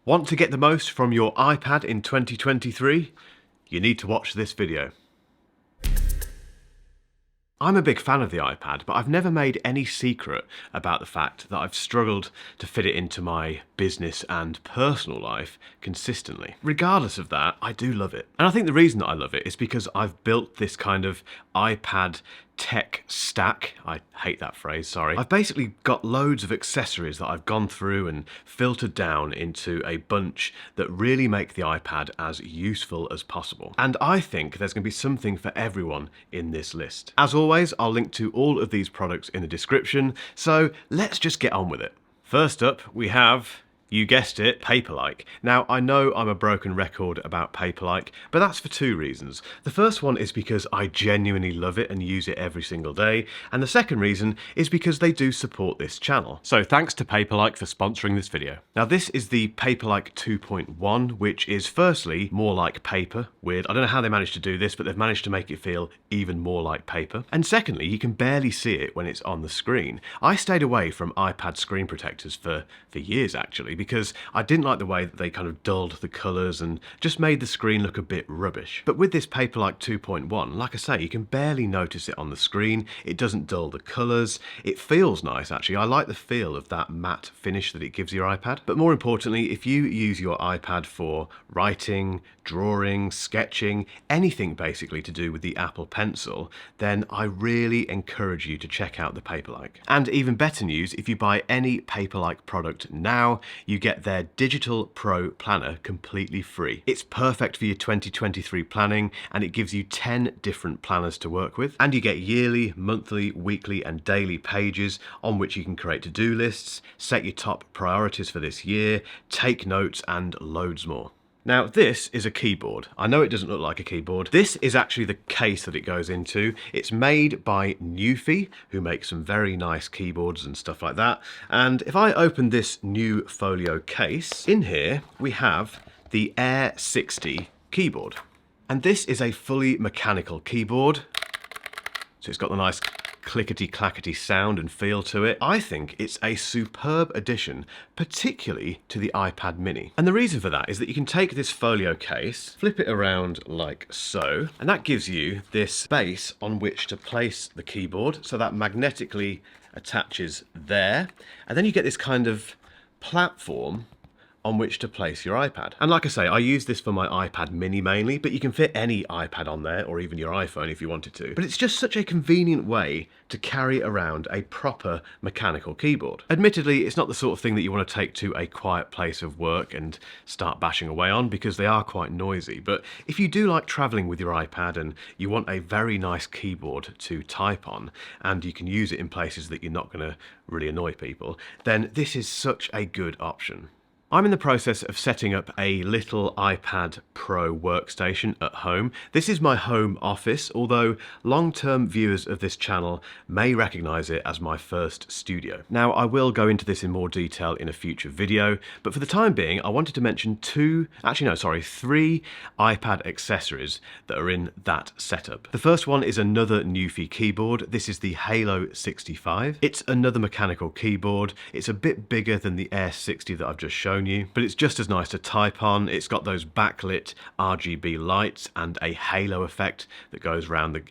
Want to get the most from your iPad in 2023? You need to watch this video. I'm a big fan of the iPad, but I've never made any secret about the fact that I've struggled to fit it into my business and personal life consistently. Regardless of that, I do love it. And I think the reason that I love it is because I've built this kind of iPad tech stack. I hate that phrase, sorry. I've basically got loads of accessories that I've gone through and filtered down into a bunch that really make the iPad as useful as possible. And I think there's going to be something for everyone in this list. As always, I'll link to all of these products in the description, so let's just get on with it. First up, we have, you guessed it, Paperlike. Now, I know I'm a broken record about Paperlike, but that's for two reasons. The first one is because I genuinely love it and use it every single day, and the second reason is because they do support this channel. So thanks to Paperlike for sponsoring this video. Now, this is the Paperlike 2.1, which is firstly more like paper. Weird. I don't know how they managed to do this, but they've managed to make it feel even more like paper. And secondly, you can barely see it when it's on the screen. I stayed away from iPad screen protectors for years, actually, because I didn't like the way that they kind of dulled the colours and just made the screen look a bit rubbish. But with this Paperlike 2.1, like I say, you can barely notice it on the screen. It doesn't dull the colours. It feels nice, actually. I like the feel of that matte finish that it gives your iPad. But more importantly, if you use your iPad for writing, drawing, sketching, anything basically to do with the Apple Pencil, then I really encourage you to check out the Paperlike. And even better news, if you buy any Paperlike product now, you get their Digital Pro Planner completely free. It's perfect for your 2023 planning, and it gives you 10 different planners to work with. And you get yearly, monthly, weekly, and daily pages on which you can create to-do lists, set your top priorities for this year, take notes, and loads more. Now, this is a keyboard. I know it doesn't look like a keyboard. This is actually the case that it goes into. It's made by NuPhy, who make some very nice keyboards and stuff like that. And if I open this new Folio case, in here we have the Air60 keyboard. And this is a fully mechanical keyboard. So it's got the nice clickety-clackety sound and feel to it. I think it's a superb addition, particularly to the iPad mini. And the reason for that is that you can take this Folio case, flip it around like so, and that gives you this space on which to place the keyboard, so that magnetically attaches there, and then you get this kind of platform on which to place your iPad. And like I say, I use this for my iPad mini mainly, but you can fit any iPad on there, or even your iPhone if you wanted to. But it's just such a convenient way to carry around a proper mechanical keyboard. Admittedly, it's not the sort of thing that you want to take to a quiet place of work and start bashing away on, because they are quite noisy. But if you do like traveling with your iPad and you want a very nice keyboard to type on, and you can use it in places that you're not going to really annoy people, then this is such a good option. I'm in the process of setting up a little iPad Pro workstation at home. This is my home office, although long-term viewers of this channel may recognize it as my first studio. Now, I will go into this in more detail in a future video, but for the time being, I wanted to mention three iPad accessories that are in that setup. The first one is another NuPhy keyboard. This is the Halo 65. It's another mechanical keyboard. It's a bit bigger than the Air60 that I've just shown you, but it's just as nice to type on. It's got those backlit RGB lights and a halo effect that goes around the...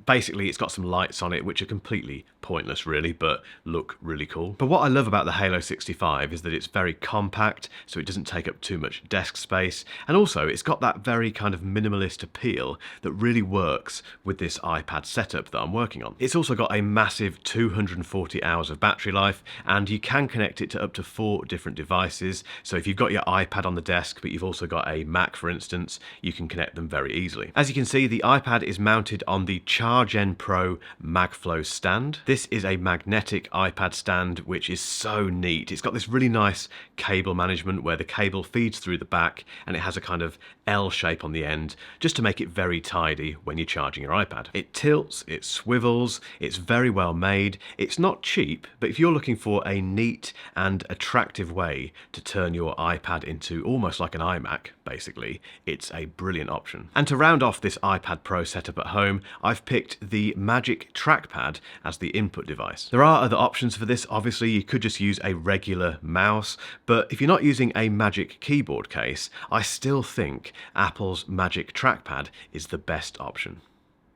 Basically, it's got some lights on it which are completely pointless really, but look really cool. But what I love about the Halo 65 is that it's very compact, so it doesn't take up too much desk space, and also it's got that very kind of minimalist appeal that really works with this iPad setup that I'm working on. It's also got a massive 240 hours of battery life, and you can connect it to up to 4 different devices. So if you've got your iPad on the desk, but you've also got a Mac, for instance, you can connect them very easily. As you can see, the iPad is mounted on the Jargon Pro MagFlow stand. This is a magnetic iPad stand, which is so neat. It's got this really nice cable management where the cable feeds through the back, and it has a kind of L shape on the end, just to make it very tidy when you're charging your iPad. It tilts, it swivels, it's very well made. It's not cheap, but if you're looking for a neat and attractive way to turn your iPad into almost like an iMac, basically, it's a brilliant option. And to round off this iPad Pro setup at home, I've picked the Magic Trackpad as the input device. There are other options for this. Obviously, you could just use a regular mouse, but if you're not using a Magic keyboard case, I still think Apple's Magic Trackpad is the best option.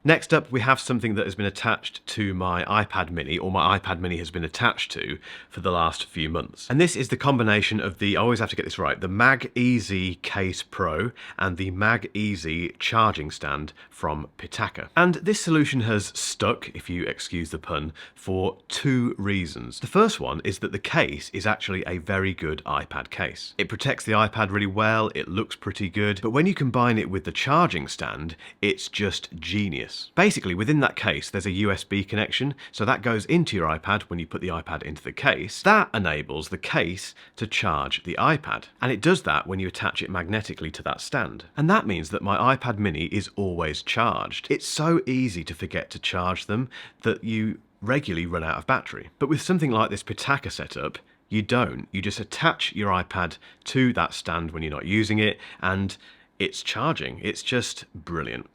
Next up, we have something that has been attached to my iPad mini, or my iPad mini has been attached to for the last few months. And this is the combination of the, I always have to get this right, the Mag Easy Case Pro and the Mag Easy charging stand from Pitaka. And this solution has stuck, if you excuse the pun, for two reasons. The first one is that the case is actually a very good iPad case. It protects the iPad really well, it looks pretty good, but when you combine it with the charging stand, it's just genius. Basically, within that case, there's a USB connection, so that goes into your iPad when you put the iPad into the case. That enables the case to charge the iPad, and it does that when you attach it magnetically to that stand. And that means that my iPad mini is always charged. It's so easy to forget to charge them that you regularly run out of battery. But with something like this Pitaka setup, you don't. You just attach your iPad to that stand when you're not using it, and it's charging. It's just brilliant.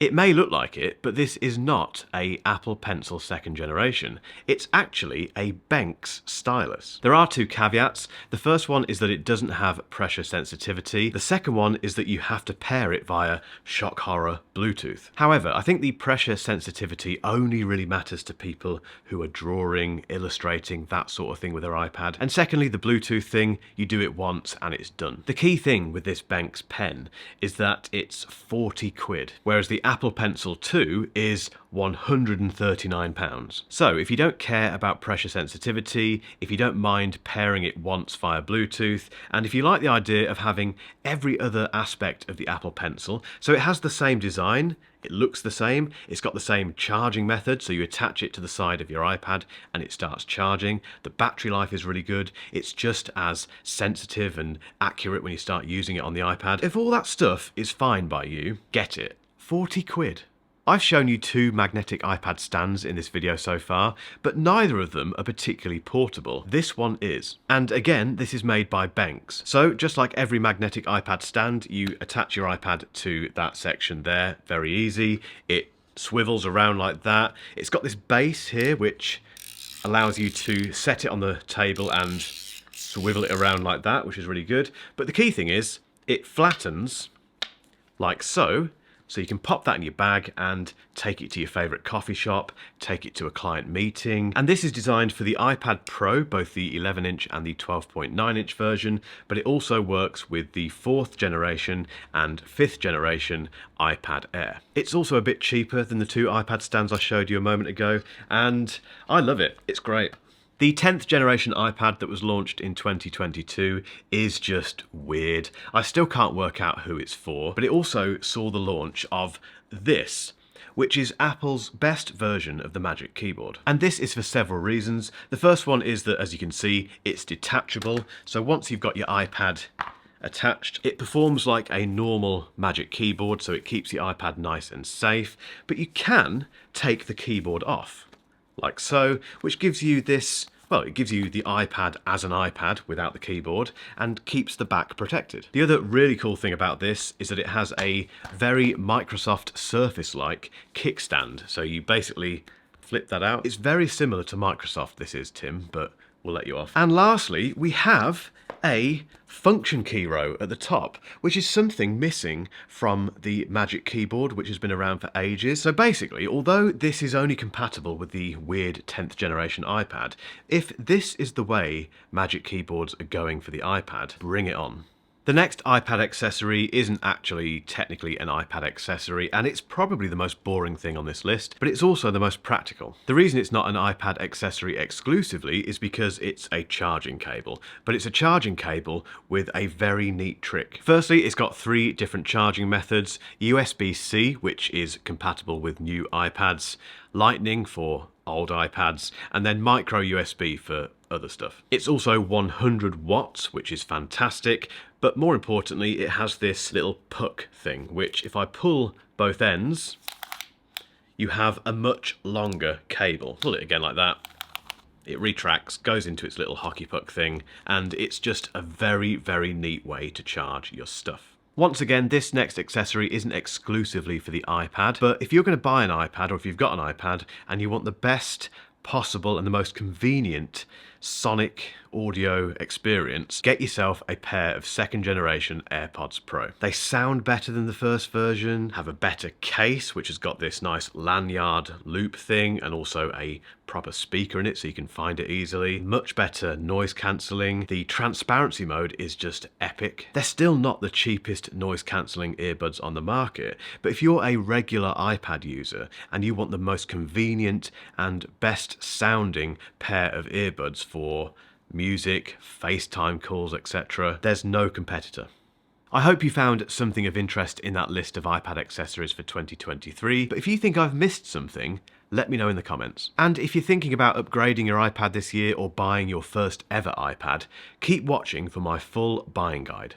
It may look like it, but this is not a Apple Pencil 2nd generation. It's actually a Benks stylus. There are two caveats. The first one is that it doesn't have pressure sensitivity. The second one is that you have to pair it via shock horror Bluetooth. However, I think the pressure sensitivity only really matters to people who are drawing, illustrating, that sort of thing with their iPad. And secondly, the Bluetooth thing, you do it once and it's done. The key thing with this Benks pen is that it's 40 quid, whereas the Apple Pencil 2 is £139. So if you don't care about pressure sensitivity, if you don't mind pairing it once via Bluetooth, and if you like the idea of having every other aspect of the Apple Pencil, so it has the same design, it looks the same, it's got the same charging method, so you attach it to the side of your iPad and it starts charging. The battery life is really good. It's just as sensitive and accurate when you start using it on the iPad. If all that stuff is fine by you, get it. 40 quid. I've shown you two magnetic iPad stands in this video so far, but neither of them are particularly portable. This one is. And again, this is made by Benks. So just like every magnetic iPad stand, you attach your iPad to that section there. Very easy. It swivels around like that. It's got this base here, which allows you to set it on the table and swivel it around like that, which is really good. But the key thing is, it flattens like so. So you can pop that in your bag and take it to your favourite coffee shop, take it to a client meeting. And this is designed for the iPad Pro, both the 11-inch and the 12.9-inch version, but it also works with the 4th generation and 5th generation iPad Air. It's also a bit cheaper than the two iPad stands I showed you a moment ago, and I love it. It's great. The 10th generation iPad that was launched in 2022 is just weird. I still can't work out who it's for, but it also saw the launch of this, which is Apple's best version of the Magic Keyboard. And this is for several reasons. The first one is that, as you can see, it's detachable. So once you've got your iPad attached, it performs like a normal Magic Keyboard, so it keeps the iPad nice and safe, but you can take the keyboard off, like so, which gives you this, well, it gives you the iPad as an iPad without the keyboard and keeps the back protected. The other really cool thing about this is that it has a very Microsoft Surface-like kickstand. So you basically flip that out. It's very similar to Microsoft, this is, Tim, but we'll let you off. And lastly, we have a function key row at the top, which is something missing from the Magic Keyboard, which has been around for ages. So basically, although this is only compatible with the weird 10th generation iPad, if this is the way Magic Keyboards are going for the iPad, bring it on. The next iPad accessory isn't actually technically an iPad accessory, and it's probably the most boring thing on this list, but it's also the most practical. The reason it's not an iPad accessory exclusively is because it's a charging cable, but it's a charging cable with a very neat trick. Firstly, it's got 3 different charging methods: USB-C, which is compatible with new iPads, Lightning for old iPads, and then micro USB for other stuff. It's also 100 watts, which is fantastic, but more importantly, it has this little puck thing, which if I pull both ends, you have a much longer cable. Pull it again like that. It retracts, goes into its little hockey puck thing, and it's just a very, very neat way to charge your stuff. Once again, this next accessory isn't exclusively for the iPad, but if you're going to buy an iPad, or if you've got an iPad and you want the best possible and the most convenient sonic audio experience, get yourself a pair of second generation AirPods Pro. They sound better than the first version, have a better case, which has got this nice lanyard loop thing and also a proper speaker in it so you can find it easily. Much better noise cancelling. The transparency mode is just epic. They're still not the cheapest noise cancelling earbuds on the market, but if you're a regular iPad user and you want the most convenient and best sounding pair of earbuds for music, FaceTime calls, etc., there's no competitor. I hope you found something of interest in that list of iPad accessories for 2023, but if you think I've missed something, let me know in the comments. And if you're thinking about upgrading your iPad this year or buying your first ever iPad, keep watching for my full buying guide.